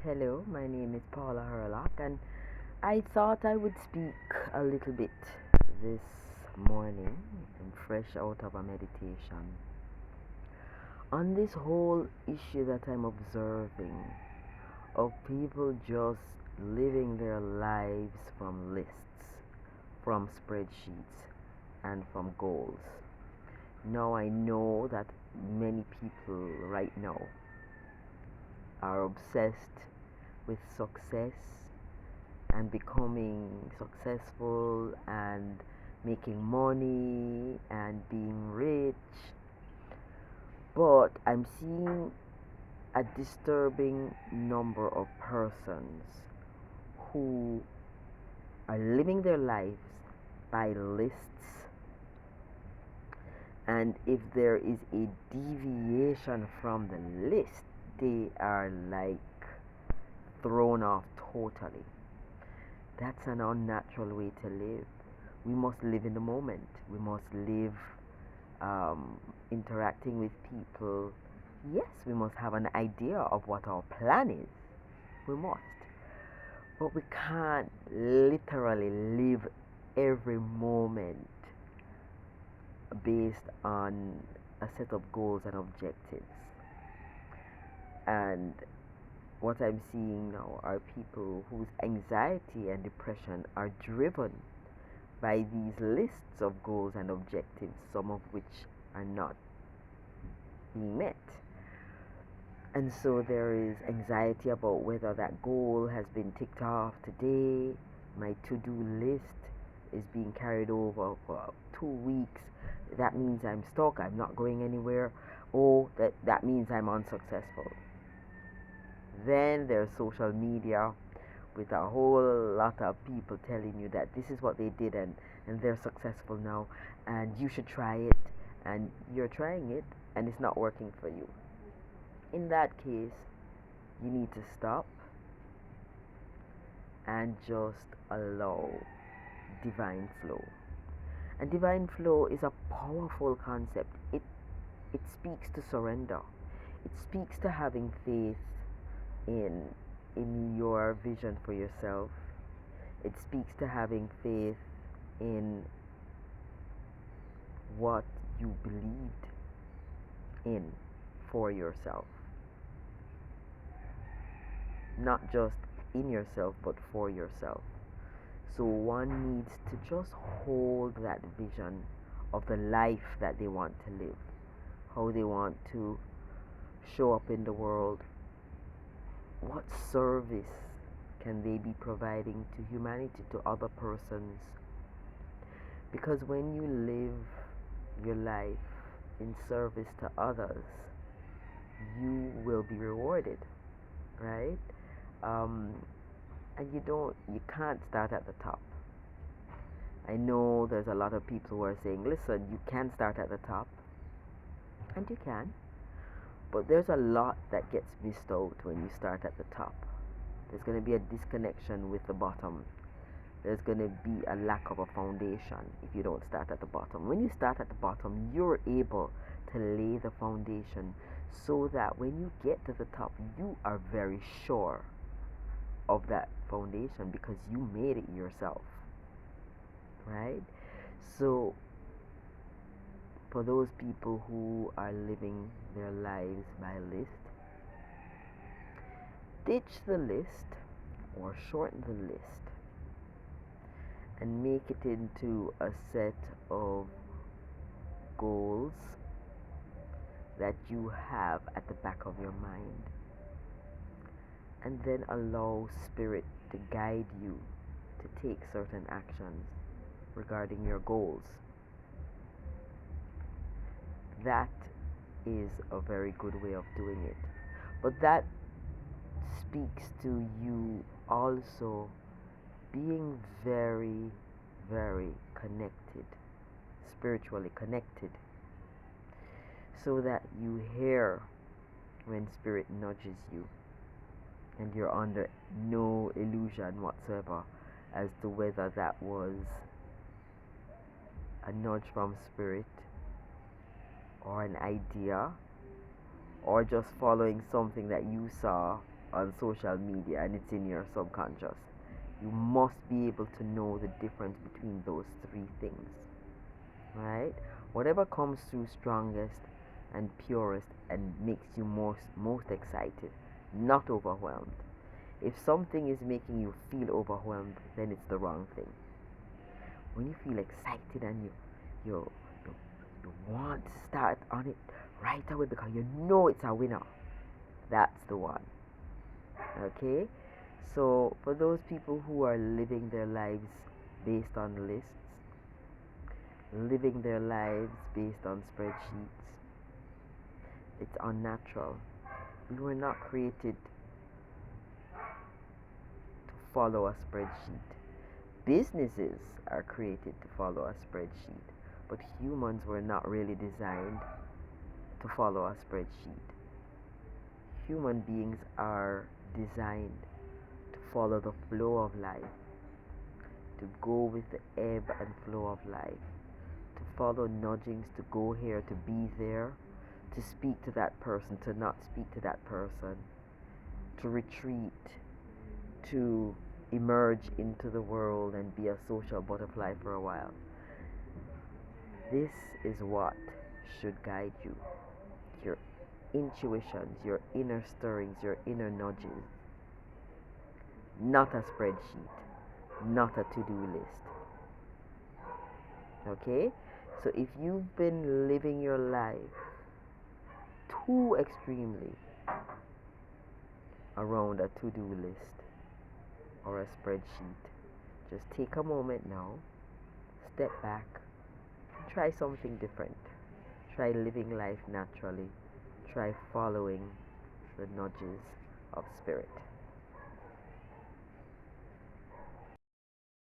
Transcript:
Hello, my name is Paula Hurlock, and I thought I would speak a little bit this morning, and fresh out of a meditation, on this whole issue that I'm observing of people just living their lives from lists, from spreadsheets, and from goals. Now, I know that many people right now are obsessed with success and becoming successful and making money and being rich. But I'm seeing a disturbing number of persons who are living their lives by lists, and if there is a deviation from the list, they are like thrown off totally. That's an unnatural way to live. We must live in the moment. We must live interacting with people. Yes, we must have an idea of what our plan is. We must. But we can't literally live every moment based on a set of goals and objectives. And what I'm seeing now are people whose anxiety and depression are driven by these lists of goals and objectives, some of which are not being met. And so there is anxiety about whether that goal has been ticked off today. My to-do list is being carried over for 2 weeks. That means I'm stuck, I'm not going anywhere. Oh, that means I'm unsuccessful. Then there's social media with a whole lot of people telling you that this is what they did and they're successful now and you should try it, and you're trying it and it's not working for you. In that case, you need to stop and just allow divine flow. And divine flow is a powerful concept. It speaks to surrender. It speaks to having faith in your vision for yourself. It speaks to having faith in what you believed in for yourself. Not just in yourself, but for yourself. So one needs to just hold that vision of the life that they want to live, how they want to show up in the world, what service can they be providing to humanity, to other persons. Because when you live your life in service to others, you will be rewarded, right? And you can't start at the top. I know there's a lot of people who are saying, listen, you can start at the top, and you can, but there's a lot that gets missed out when you start at the top. There's going to be a disconnection with the bottom. There's going to be a lack of a foundation if you don't start at the bottom. When you start at the bottom, you're able to lay the foundation so that when you get to the top, you are very sure of that foundation because you made it yourself, right? So for those people who are living their lives by list, ditch the list or shorten the list and make it into a set of goals that you have at the back of your mind, and then allow spirit to guide you to take certain actions regarding your goals. That is a very good way of doing it. But that speaks to you also being very, very connected, spiritually connected, so that you hear when spirit nudges you and you're under no illusion whatsoever as to whether that was a nudge from spirit or an idea or just following something that you saw on social media and it's in your subconscious. You must be able to know the difference between those three things, right? Whatever comes through strongest and purest and makes you most excited, not overwhelmed. If something is making you feel overwhelmed, then it's the wrong thing. When you feel excited and you you, you want to start on it right away because you know it's a winner, that's the one. Okay? So for those people who are living their lives based on lists, living their lives based on spreadsheets, it's unnatural. We were not created to follow a spreadsheet. Businesses are created to follow a spreadsheet, but humans were not really designed to follow a spreadsheet. Human beings are designed to follow the flow of life, to go with the ebb and flow of life, to follow nudgings, to go here, to be there, to speak to that person, to not speak to that person, to retreat, to emerge into the world and be a social butterfly for a while. This is what should guide you. Your intuitions, your inner stirrings, your inner nudges. Not a spreadsheet, not a to do list. Okay? So if you've been living your life too extremely around a to do list or a spreadsheet, just take a moment now, step back, try something different. Try living life naturally. Try following the nudges of spirit.